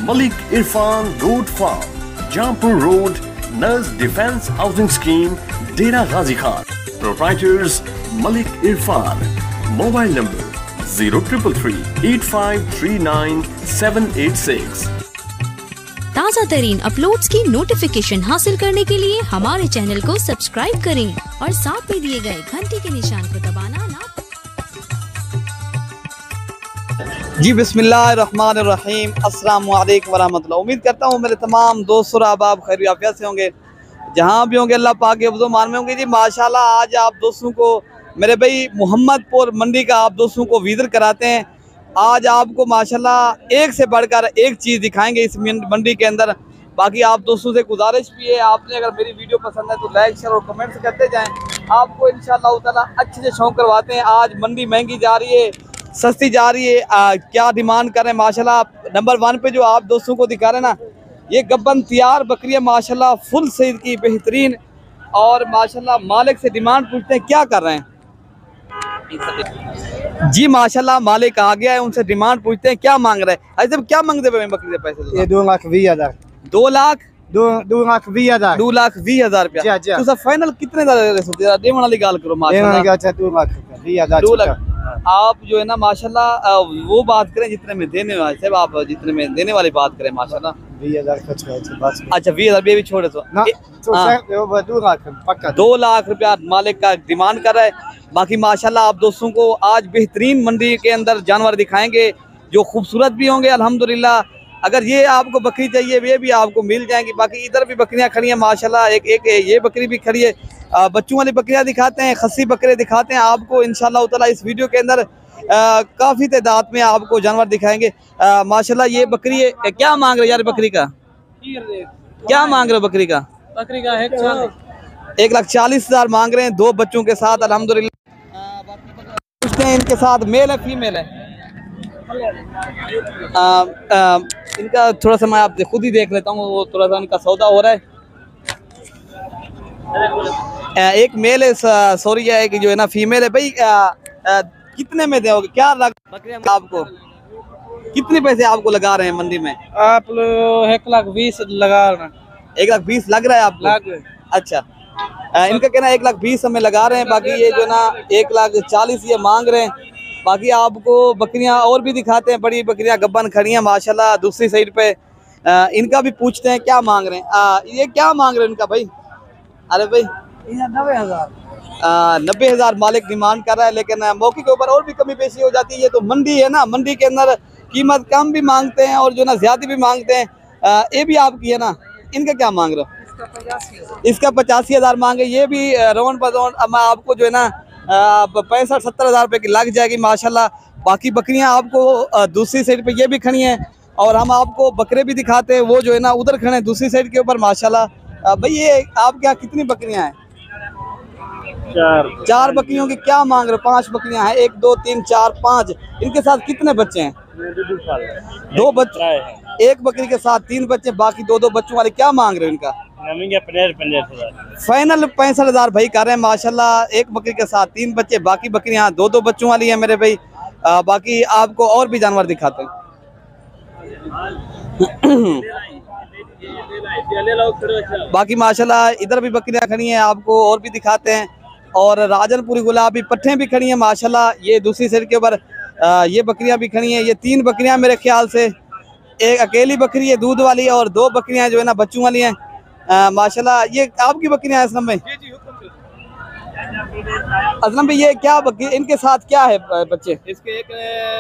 Malik Irfan Goat Farm, Jampur Road, Naz Defence Housing Scheme, Dera Ghazi Khan. Proprietors Malik Irfan. Mobile number 0333-8539-786. ताज़ा तरीन uploads की notification हासिल करने के लिए हमारे चैनल को सब्सक्राइब करें और साथ में दिए गए घंटी के निशान को दबाना ना। जी बिस्मिल्लाहिर्रहमानिर्रहीम, अस्सलाम वालेकुम वरहमतुल्लाह। उम्मीद करता हूँ मेरे तमाम दोस्त और अहबाब खैर आफियत से होंगे, जहाँ भी होंगे अल्लाह पाक के अफ़ज़ो मान में होंगे। जी माशाल्लाह, आज आप दोस्तों को मेरे भाई मोहम्मदपुर मंडी का आप दोस्तों को विज़िट कराते हैं। आज आपको माशाल्लाह एक से बढ़कर एक चीज़ दिखाएंगे इस मंडी के अंदर। बाकी आप दोस्तों से गुजारिश भी है, आपने अगर मेरी वीडियो पसंद है तो लाइक शेयर और कमेंट्स करते जाएं। आपको इंशाअल्लाह ताला अच्छे से शौक करवाते हैं। आज मंडी महंगी जा रही है, सस्ती जा रही है, क्या डिमांड करें माशाल्लाह। नंबर 1 पे जो आप दोस्तों को दिखा रहे हैं ना, ये गब्बन तैयार बकरियाँ माशाल्लाह फुल सईद की बेहतरीन, और माशाल्लाह मालिक से डिमांड पूछते हैं क्या कर रहे हैं। जी माशाल्लाह मालिक आ गया है, उनसे डिमांड पूछते हैं क्या मांग रहे हैं। ऐसे क्या मांगते हैं बकरी से पैसे? ये 2,20,000 2,20,000 रुपया। तो सब फाइनल कितने देने वाली गाल करो माशाल्लाह। 2,20,000। आप जो है ना माशाल्लाह वो बात करें जितने में देने वाले से, आप जितने में देने वाली बात करें माशाल्लाह। 20,000 अच्छा 20,000 भी छोड़े तो 2 लाख रुपया मालिक का डिमांड कर रहा है। बाकी माशाल्लाह आप दोस्तों को आज बेहतरीन मंडी के अंदर जानवर दिखाएंगे जो खूबसूरत भी होंगे अल्हम्दुलिल्लाह। अगर ये आपको बकरी चाहिए वे भी आपको मिल जाएंगी। बाकी इधर भी बकरियां खड़ी हैं माशाल्लाह, एक ये बकरी भी खड़ी है। बच्चों वाली बकरियां दिखाते हैं, खस्सी बकरे दिखाते हैं आपको इंशाअल्लाह ताला। इस वीडियो के अंदर काफ़ी तादाद में आपको जानवर दिखाएंगे माशाल्लाह। ये बकरी है, क्या मांग रहे हो यार बकरी का? क्या मांग रहे हो बकरी का? 1,40,000 मांग रहे हैं, 2 बच्चों के साथ अल्हम्दुलिल्लाह। पूछते हैं इनके साथ मेल है फीमेल है? इनका थोड़ा सा मैं आप खुद ही देख लेता हूँ, वो थोड़ा सा इनका सौदा हो रहा है। एक मेल है सॉरी है कि जो है ना फीमेल है। भाई कितने में दोगे? क्या लग बकरियां आपको कितने पैसे आपको लगा रहे हैं मंडी में? आप 1,20,000 लगा रहे हैं। 1,20,000 लग रहा है आपको? अच्छा, इनका कहना 1,20,000 हमें लगा रहे हैं। बाकी ये जो ना 1,40,000 ये मांग रहे हैं। बाकी आपको बकरियां और भी दिखाते हैं, बड़ी बकरियां गब्बन खड़ी हैं माशाल्लाह दूसरी साइड पे। इनका भी पूछते हैं क्या मांग रहे हैं। ये क्या मांग रहे हैं इनका भाई? अरे भाई 90,000 मालिक डिमांड कर रहा है, लेकिन मौके के ऊपर और भी कमी पेशी हो जाती है। ये तो मंडी है ना, मंडी के अंदर कीमत कम भी मांगते हैं और जो ना ज्यादा भी मांगते हैं। ये भी आपकी है ना। इनका क्या मांग रहे हो? इसका 85,000 मांगे। ये भी राउंड पर राउंड आपको जो है ना 65-70,000 रुपये की लग जाएगी माशाल्लाह। बाकी बकरियां आपको दूसरी साइड पे ये भी खड़ी हैं, और हम आपको बकरे भी दिखाते हैं, वो जो है ना उधर खड़े हैं दूसरी साइड के ऊपर माशाल्लाह। भाई ये आप क्या कितनी बकरियां हैं? 4 बकरियों की क्या मांग रहे हो? 5 बकरियां हैं, 1 2 3 4 5। इनके साथ कितने बच्चे हैं? 2 बच्चे। एक बकरी के साथ 3 बच्चे, बाकी 2 बच्चों वाले क्या मांग रहे हो इनका? फाइनल 65,000 भाई कर रहे हैं माशाल्लाह। एक बकरी के साथ 3 बच्चे, बाकी बकरियां 2 बच्चों वाली हैं मेरे भाई। बाकी आपको और भी जानवर दिखाते हैं। बाकी माशाल्लाह इधर भी बकरियां खड़ी हैं, आपको और भी दिखाते हैं। और राजनपुरी गुलाबी पट्ठे भी खड़ी हैं माशाल्लाह। ये दूसरी साइड के ऊपर ये बकरियां भी खड़ी हैं। ये 3 बकरियां मेरे ख्याल से, एक अकेली बकरी है दूध वाली और 2 बकरियां जो है ना बच्चों वाली हैं माशाल्लाह। ये आपकी बकरियां हैं असलम भाई? असलम भाई ये क्या बकरी, इनके साथ क्या है बच्चे? इसके एक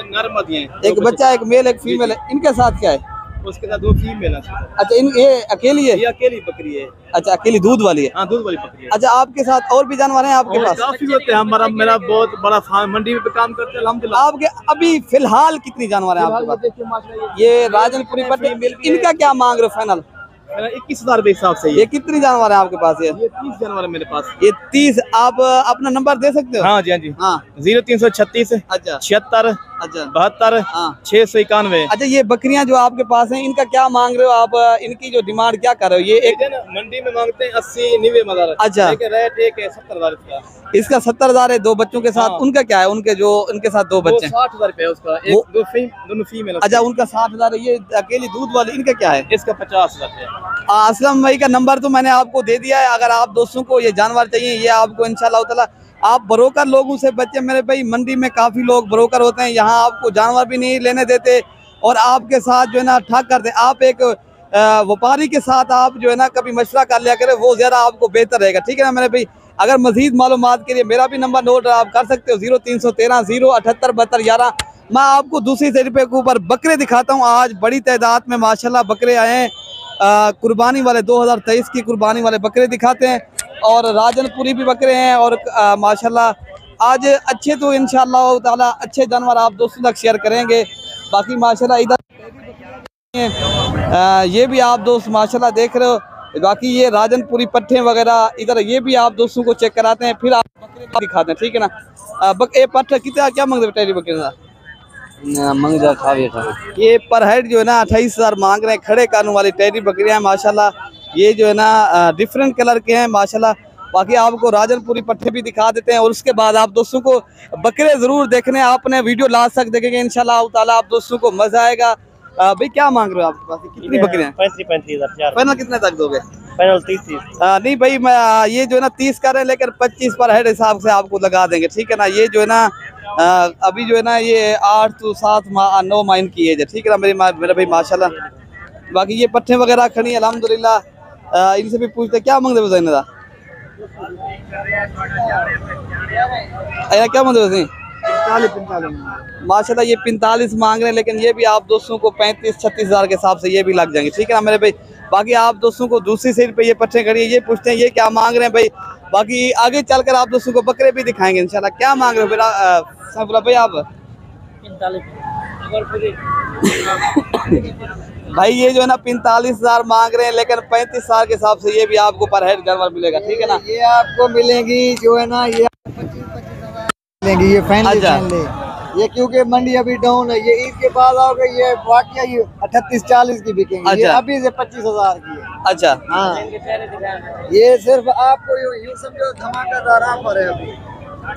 नर मदी है, एक बच्चा, एक मेल एक फीमेल है। इनके साथ क्या है? उसके साथ 2 फीमेल है। अच्छा, ये अकेली है? ये अकेली बकरी है। अच्छा, अकेली दूध वाली है? हाँ, दूध वाली बकरी है। अच्छा, आपके साथ और भी जानवर हैं आपके पास? काफी होते हैं। मेरा बहुत बड़ा फार्म मंडी में काम करते हैं अल्हम्दुलिल्लाह। आपके अभी फिलहाल कितनी जानवर हैं आपके पास? ये राजनपुरी पट्टे, इनका क्या मांग रहे हो फाइनल? 21,000 के हिसाब से। ये कितनी जानवर है आपके पास? ये 30 जानवर है मेरे पास। ये 30। आप अपना नंबर दे सकते हो? हाँ जी, हाँ जी, हाँ। 0336 अच्छा 76 अच्छा 72 हाँ 691। अच्छा ये बकरियां जो आपके पास हैं इनका क्या मांग रहे हो आप? इनकी जो डिमांड क्या कर रहे हो? ये एक मंडी में मांगते हैं 80-90 अच्छा। लेकिन रेट एक है 70,000 इसका। इसका 70,000 है, 2 बच्चों के साथ। हाँ। उनका क्या है? उनके जो इनके साथ 2 वो बच्चे 60,000 रुपये है उसका, एक वो- दोनों फीमेल। अच्छा उनका 60,000 है। ये अकेली दूध वाली इनका क्या है? इसका 50,000 रुपये। असलम भाई का नंबर तो मैंने आपको दे दिया है। अगर आप दोस्तों को ये जानवर चाहिए, ये आपको इंशाल्लाह ताला, आप ब्रोकर लोगों से बच्चे मेरे भाई। मंडी में काफ़ी लोग ब्रोकर होते हैं, यहाँ आपको जानवर भी नहीं लेने देते और आपके साथ जो है ना ठग करते। आप एक व्यापारी के साथ आप जो है ना कभी मशवरा कर लिया करें, वो ज़्यादा आपको बेहतर रहेगा। ठीक है ना मेरे भाई? अगर मजीद मालूमात के लिए मेरा भी नंबर नोट आप कर सकते हो, 0313 078 72 11। मैं आपको दूसरी तरीके के ऊपर बकरे दिखाता हूँ। आज बड़ी तादाद में माशाल्लाह बकरे आए हैं। कुर्बानी वाले 2023 की कुर्बानी वाले बकरे दिखाते हैं और राजनपुरी भी बकरे हैं और माशाल्लाह आज अच्छे तो इंशाल्लाह ताला अच्छे जानवर आप दोस्तों तक शेयर करेंगे। बाकी माशाल्लाह इधर ये भी आप दोस्त माशाल्लाह देख रहे हो। बाकी ये राजनपुरी पट्टे वगैरह इधर ये भी आप दोस्तों को चेक कराते हैं, फिर आप बकरे दिखाते हैं। ठीक है ना? ये पट्टा कितना क्या मांग रहे हो बकरे का? मंग जा खावे था। ये पर हेड जो है ना 28,000 मांग रहे हैं। खड़े कानून वाली टेडी बकरियां हैं माशाल्लाह। ये जो है ना डिफरेंट कलर के हैं माशाल्लाह। बाकी आपको राजनपुरी पट्टे भी दिखा देते हैं और उसके बाद आप दोस्तों को बकरे जरूर देखने आपने वीडियो लास्ट तक देखेंगे इंशाल्लाह ताला, आप दोस्तों को मजा आएगा। भाई क्या मांग रहे हो आपके पास? कितनी बकरियां? 35,000। फाइनल कितने तक दोगे? फाइनल 30। नहीं भाई मैं ये जो है ना 30 कर रहे हैं, लेकिन 25 पर हेड हिसाब से आपको लगा देंगे। ठीक है ना? ये जो है ना अभी जो है ना ये 8 to 7 माह 9 माह इनकी एज है। ठीक है ना मेरे भाई माशाल्लाह। बाकी ये पट्टे वगैरह खड़ी है अल्हम्दुलिल्लाह। इनसे भी पूछते क्या मांगते हो ज़ैन दा? क्या मांगते हो? 45 माशाल्लाह ये 45 मांग रहे हैं, लेकिन ये भी आप दोस्तों को 35-36 हज़ार के हिसाब से ये भी लग जाएंगे। ठीक है ना मेरे भाई? बाकी आप दोस्तों को दूसरी साइड पे ये पट्टे खड़ी है, ये पूछते हैं ये क्या मांग रहे हैं भाई। बाकी आगे चलकर आप दोस्तों को बकरे भी दिखाएंगे इंशाल्लाह। क्या मांग रहे हो भाई आप? भाई ये जो है ना 45,000 मांग रहे हैं, लेकिन 35,000 के हिसाब से ये भी आपको पर हेड जानवर मिलेगा। ठीक है ना? ये आपको मिलेंगी जो है ना ये 25,000 मिलेंगी। ये फाइनल ये क्योंकि मंडी अभी डाउन है। ये ईद के बाद आओगे ये वाकया ये 38-40 की बिकेंगे। ये अभी से 25,000 की है। अच्छा हाँ ये सिर्फ आपको यूँ समझो धमाकेदार ऑफर है अभी।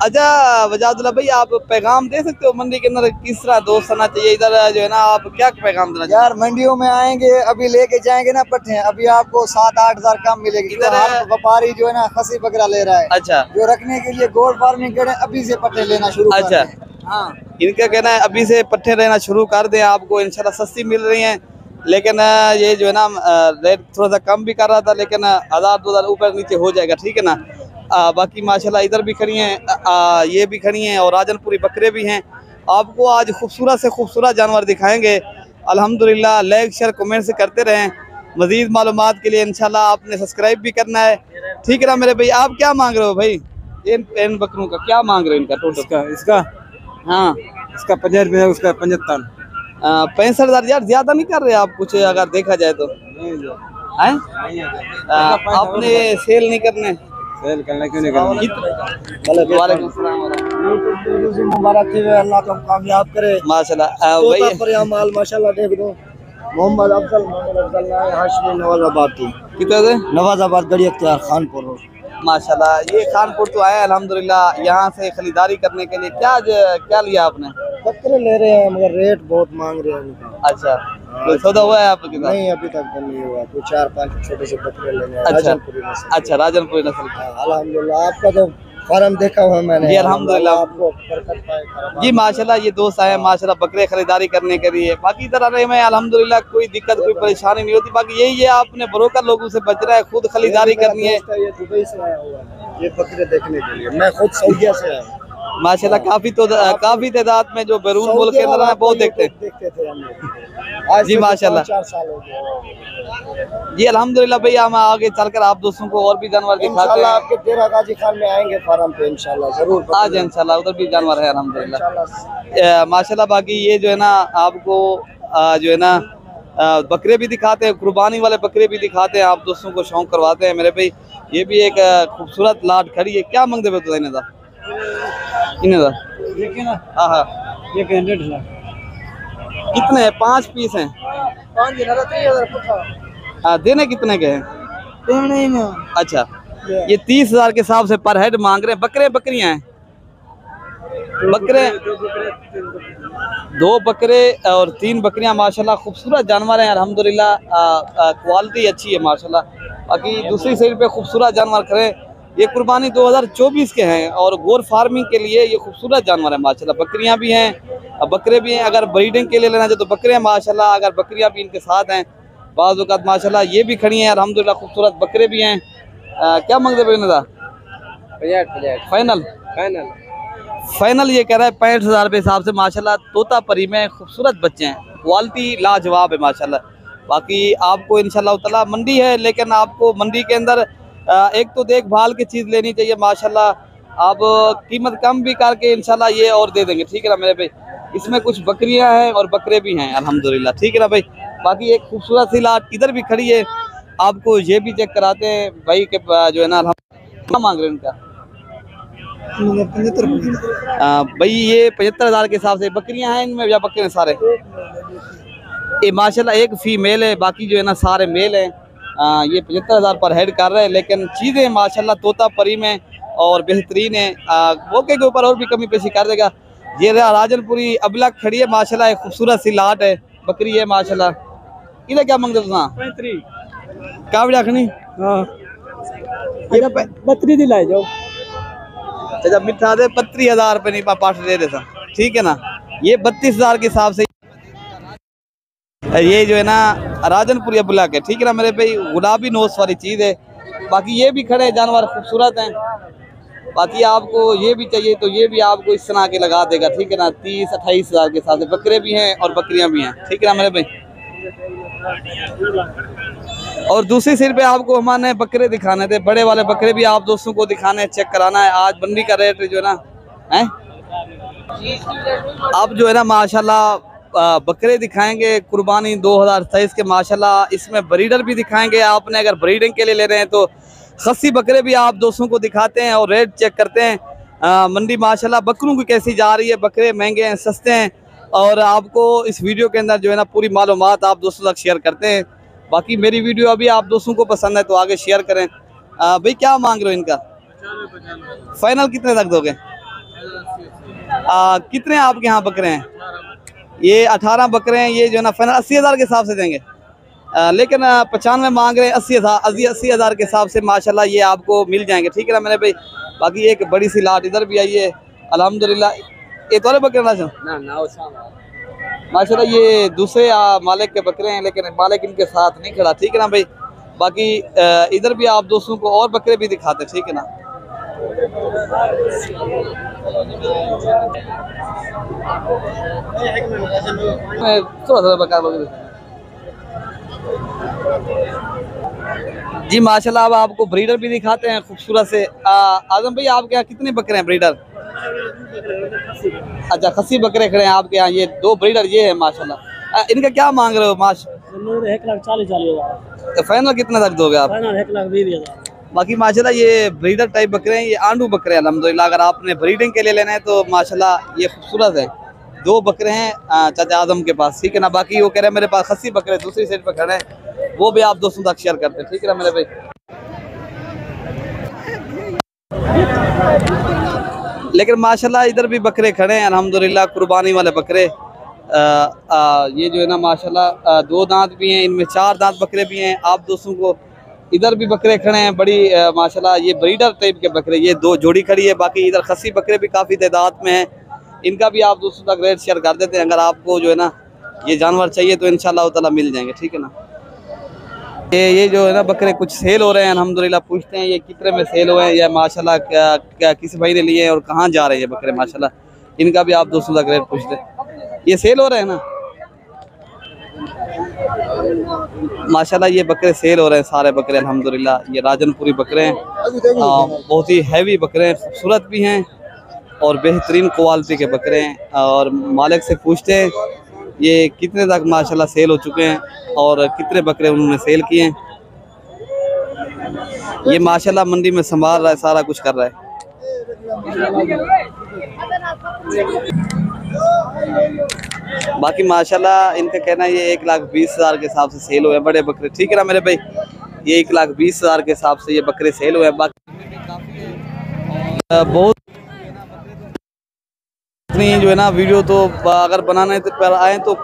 अच्छा वजादुल्लाह भाई आप पैगाम दे सकते हो मंडी के अंदर किस तरह दोस्त आना चाहिए इधर जो है ना? आप क्या पैगाम देना यार मंडियों में आएंगे अभी लेके जाएंगे ना पट्टे, अभी आपको 7-8 हज़ार कम मिलेगी। इधर हर व्यापारी जो है ना खसी बकरा ले रहा है। अच्छा जो रखने के लिए गोल्ड फार्मिंग करें अभी से पट्टे लेना शुरू कर अच्छा दें। हाँ इनका कहना है अभी से पट्टे रहना शुरू कर दें, आपको इंशाल्लाह सस्ती मिल रही हैं। लेकिन ये जो है ना रेट थोड़ा सा कम भी कर रहा था, लेकिन 1,000-2,000 ऊपर नीचे हो जाएगा। ठीक है ना? बाकी माशाल्लाह इधर भी खड़ी हैं, ये भी खड़ी हैं और राजनपुरी बकरे भी हैं। आपको आज खूबसूरत से खूबसूरत जानवर दिखाएंगे अल्हम्दुलिल्लाह। लाइक शेयर कमेंट से करते रहें। मज़ीद मालूमात के लिए इंशाल्लाह आपने सब्सक्राइब भी करना है। ठीक है ना मेरे भाई? आप क्या मांग रहे हो भाई इन बकरों का? क्या मांग रहे हो इनका टोटल? इसका हाँ इसका 50 रुपये है, उसका 75। 65,000 यार ज़्यादा नहीं कर रहे आप कुछ अगर देखा जाए तो? हैं? आपने सेल नहीं करने? सेल करना क्यों नहीं करना? वालेकुम सलाम। मुबारक थी अल्लाह को कामयाब करे माशाल्लाह तोता पर या माल माशाल्लाह देख दो। मोहम्मद अफजल हाशमी नवाजाबाद की कितना से? नवाजाबाद गड़ी अख्तियार खानपुर रोड। माशाल्लाह ये खानपुर तो आया अल्हम्दुलिल्लाह यहाँ से खरीदारी करने के लिए। क्या लिया आपने? बकरे ले रहे हैं मगर रेट बहुत मांग रहे हैं उनका। अच्छा कोई सौदा हुआ है आपके साथ? नहीं अभी तक तो नहीं हुआ। कोई 4-5 छोटे से बकरे लेने हैं। अच्छा राजनपुरी नस्ल। अच्छा राजनपुरी नस्ल के। अल्हम्दुलिल्लाह आपका तो फार्म देखा हुआ मैंने। जी अल्हम्दुलिल्लाह आपको बरकत पाए। जी माशाल्लाह ये दोस्त आए माशाल्लाह बकरे खरीदारी करने के लिए। बाकी इधर आने में अल्हम्दुलिल्लाह कोई दिक्कत कोई परेशानी नहीं होती। बाकी यही है आपने ब्रोकर लोगों से बच रहा है, खुद खरीदारी करनी है। ये दुबई से आया हुआ है ये बकरे देखने के लिए। मैं खुद सऊदीया से आया हूँ। माशाल्लाह काफी तादाद में जो बैरून मुल्क के अंदर बहुत देखते थे हम लोग। आज जी माशाल्लाह 4 साल हो गए। जी अल्हम्दुलिल्लाह भैया हम आगे चलकर आप दोस्तों को और भी जानवर दिखाते इंशाल्लाह हैं। आपके डेरा गाजी खान में आएंगे फार्म पे इंशाल्लाह जरूर। आज इंशाल्लाह उधर भी जानवर है अल्हम्दुलिल्लाह माशाल्लाह। बाकी ये जो है ना आपको जो है ना बकरे भी दिखाते हैं, कुर्बानी वाले बकरे भी दिखाते हैं, आप दोस्तों को शौक करवाते हैं मेरे भाई। ये भी एक खूबसूरत लाट खड़ी है। क्या मांगते हो तो इन्हें दा? हाँ हाँ ये 100 लाख कितने हैं? 5 पीस हैं। 5,000 देने कितने के हैं? नहीं ना। अच्छा, ये 30,000 के हिसाब से पर हेड मांग रहे हैं। बकरे बकरियां हैं? बकरे 2 बकरे और 3 बकरियां माशाल्लाह खूबसूरत जानवर हैं अल्हम्दुलिल्लाह। क्वालिटी अच्छी है माशाल्लाह। बाकी दूसरी साइड पे खूबसूरत जानवर खड़े हैं। ये कुर्बानी 2024 के हैं और गोर फार्मिंग के लिए ये खूबसूरत जानवर है माशाल्लाह। बकरियां भी हैं, बकरे भी हैं। अगर ब्रीडिंग के लिए लेना चाहे तो बकरे हैं माशाल्लाह। अगर बकरियां भी इनके साथ हैं बाज़ औक़ात माशाल्लाह। ये भी खड़ी हैं अल्हम्दुलिल्लाह, खूबसूरत बकरे भी हैं। क्या मांगते भाई इनका? फाइनल फाइनल ये कह रहा है 65,000 रुपये हिसाब से माशाल्लाह। तोता परी में खूबसूरत बच्चे हैं, क्वालिटी लाजवाब है माशाल्लाह। बाकी आपको इंशाल्लाह ताला मंडी है, लेकिन आपको मंडी के अंदर एक तो देखभाल की चीज़ लेनी चाहिए माशाल्लाह। आप कीमत कम भी करके इंशाल्लाह ये और दे देंगे, ठीक है ना मेरे भाई। इसमें कुछ बकरियां हैं और बकरे भी हैं अल्हम्दुलिल्लाह, ठीक है ना भाई। बाकी एक खूबसूरत सी लाट इधर भी खड़ी है, आपको ये भी चेक कराते हैं भाई के जो है ना। क्या मांग रहे हैं उनका? 75 भाई ये 75,000 के हिसाब से बकरियां हैं इनमें या बकरे हैं सारे? ये माशाल्लाह एक फीमेल है, बाकी जो है ना सारे मेल हैं। ये 75,000 पर हेड कर रहे हैं, लेकिन चीज़ें माशाल्लाह तोता परी में और बेहतरीन है। मौके के ऊपर और भी कमी पेशी कर देगा। ये राजनपुरी अबला खड़ी है माशाल्लाह, एक खूबसूरत सी लाट है, बकरी है माशाल्लाह। इधर क्या मांगते तुम? 35 क्या भी रखनी? हाँ, ये 32 दिलाए जाओ। अच्छा, मिठा दे 35,000 रुपये नहीं पाठ दे देता, ठीक है ना। ये 32,000 के हिसाब से ये जो है ना राजनपुरी अबला के, ठीक है ना मेरे भाई। गुलाबी नोस वाली चीज़ है। बाकी ये भी खड़े जानवर खूबसूरत हैं। बाकी आपको ये भी चाहिए तो ये भी आपको इस तरह के लगा देगा, ठीक है ना। 30-28,000 के साथ बकरे भी हैं और बकरियां भी हैं, ठीक है ना मेरे भाई। और दूसरी साइड पे आपको हमारे बकरे दिखाने थे, बड़े वाले बकरे भी आप दोस्तों को दिखाने, चेक कराना है। आज मंडी का रेट जो है ना है, आप जो है ना माशाल्लाह बकरे दिखाएंगे कुर्बानी 2023 के माशाल्लाह। इसमें ब्रीडर भी दिखाएंगे। आपने अगर ब्रीडिंग के लिए ले रहे हैं तो खस्सी बकरे भी आप दोस्तों को दिखाते हैं और रेट चेक करते हैं। मंडी माशाल्लाह बकरों की कैसी जा रही है, बकरे महंगे हैं सस्ते हैं, और आपको इस वीडियो के अंदर जो है ना पूरी मालूमात आप दोस्तों तक शेयर करते हैं। बाकी मेरी वीडियो अभी आप दोस्तों को पसंद है तो आगे शेयर करें। भाई क्या मांग रहे हो इनका? फाइनल कितने तक दोगे? कितने आपके यहाँ बकरे हैं? ये 18 बकरे हैं। ये जो है ना फाइनल 80,000 के हिसाब से देंगे, लेकिन 95 मांग रहे हैं। 80,000 के हिसाब से माशाल्लाह ये आपको मिल जाएंगे, ठीक है ना मेरे भाई। बाकी एक बड़ी सी लाट इधर भी आई है अल्हम्दुलिल्लाह। ये तोरे बकरे ना माशाल्लाह, ये दूसरे मालिक के बकरे हैं, लेकिन मालिक इनके साथ नहीं खड़ा, ठीक है ना भाई। बाकी इधर भी आप दोस्तों को और बकरे भी दिखाते हैं, ठीक है ना। जी माशाल्लाह, अब आपको ब्रीडर भी दिखाते हैं खूबसूरत से। आजम भाई आपके यहाँ कितने बकरे हैं ब्रीडर? अच्छा, खस्सी बकरे खड़े हैं आपके यहाँ। ये 2 ब्रीडर ये है माशाल्लाह। इनका क्या मांग रहे हो? 1,40,000 तो फाइनल कितना तक दोगे आप? 1,20,000। बाकी माशाल्लाह ये ब्रीडर टाइप बकरे हैं, ये आंडू बकरे हैं अल्हम्दुलिल्लाह। अगर आपने ब्रीडिंग के लिए लेना है तो माशाल्लाह ये खूबसूरत है। 2 बकरे हैं चाचा आजम के पास, ठीक है ना। बाकी वो कह रहे हैं मेरे पास खस्सी बकरे दूसरी साइड पर खड़े हैं, वो भी आप दोस्तों तक शेयर करते हैं, ठीक है ना मेरे भाई। लेकिन माशाल्लाह इधर भी बकरे खड़े हैं अल्हम्दुलिल्लाह, कुर्बानी वाले बकरे। ये जो है ना माशाल्लाह 2 दांत भी हैं, इनमें 4 दांत बकरे भी हैं आप दोस्तों को। इधर भी बकरे खड़े हैं बड़ी माशाल्लाह, ये ब्रीडर टाइप के बकरे, ये 2 जोड़ी खड़ी है। बाकी इधर खस्सी बकरे भी काफ़ी तादाद में हैं, इनका भी आप दोस्तों तक रेट शेयर कर देते हैं। अगर आपको जो है ना ये जानवर चाहिए तो इंशाल्लाह ताला मिल जाएंगे, ठीक है ना। ये जो है ना बकरे कुछ सेल हो रहे हैं अल्हम्दुलिल्लाह। पूछते हैं ये कितने में सेल हुए हैं या माशाल्लाह क्या किस भाई ने लिए हैं और कहाँ जा रहे हैं बकरे माशाल्लाह, इनका भी आप दोस्तों तक रेट पूछते हैं। ये सेल हो रहे हैं ना माशाल्लाह, ये बकरे सेल हो रहे हैं सारे बकरे अल्हम्दुलिल्लाह। ये राजनपुरी बकरे हैं, बहुत ही हैवी बकरे हैं, खूबसूरत भी हैं और बेहतरीन क्वालिटी के बकरे हैं। और मालिक से पूछते हैं ये कितने तक माशाल्लाह सेल हो चुके हैं और कितने बकरे उन्होंने सेल किए हैं। ये माशाल्लाह मंडी में संभाल रहा है, सारा कुछ कर रहा है। बाकी माशाल्लाह इनका कहना है ये 1,20,000 के हिसाब से सेल हुए हैं बड़े बकरे, ठीक है ना मेरे भाई। ये 1,20,000 के हिसाब से ये बकरे सेल हुए हैं। बाकी बहुत जो है ना वीडियो तो अगर बनाने तो पर आए तो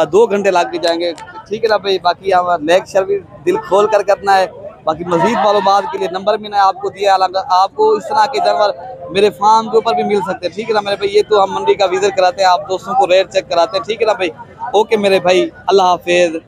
2 घंटे लग के जाएंगे, ठीक है ना भाई। बाकी यहाँ लेक्चर भी दिल खोल कर करना है। बाकी मजीद मालूमात के लिए नंबर भी ना आपको दिया, आपको इस तरह के जानवर मेरे फार्म के ऊपर भी मिल सकते हैं, ठीक है ना मेरे भाई। ये तो हम मंडी का विजिट कराते हैं, आप दोस्तों को रेट चेक कराते हैं, ठीक है ना भाई। ओके मेरे भाई, अल्लाह हाफिज।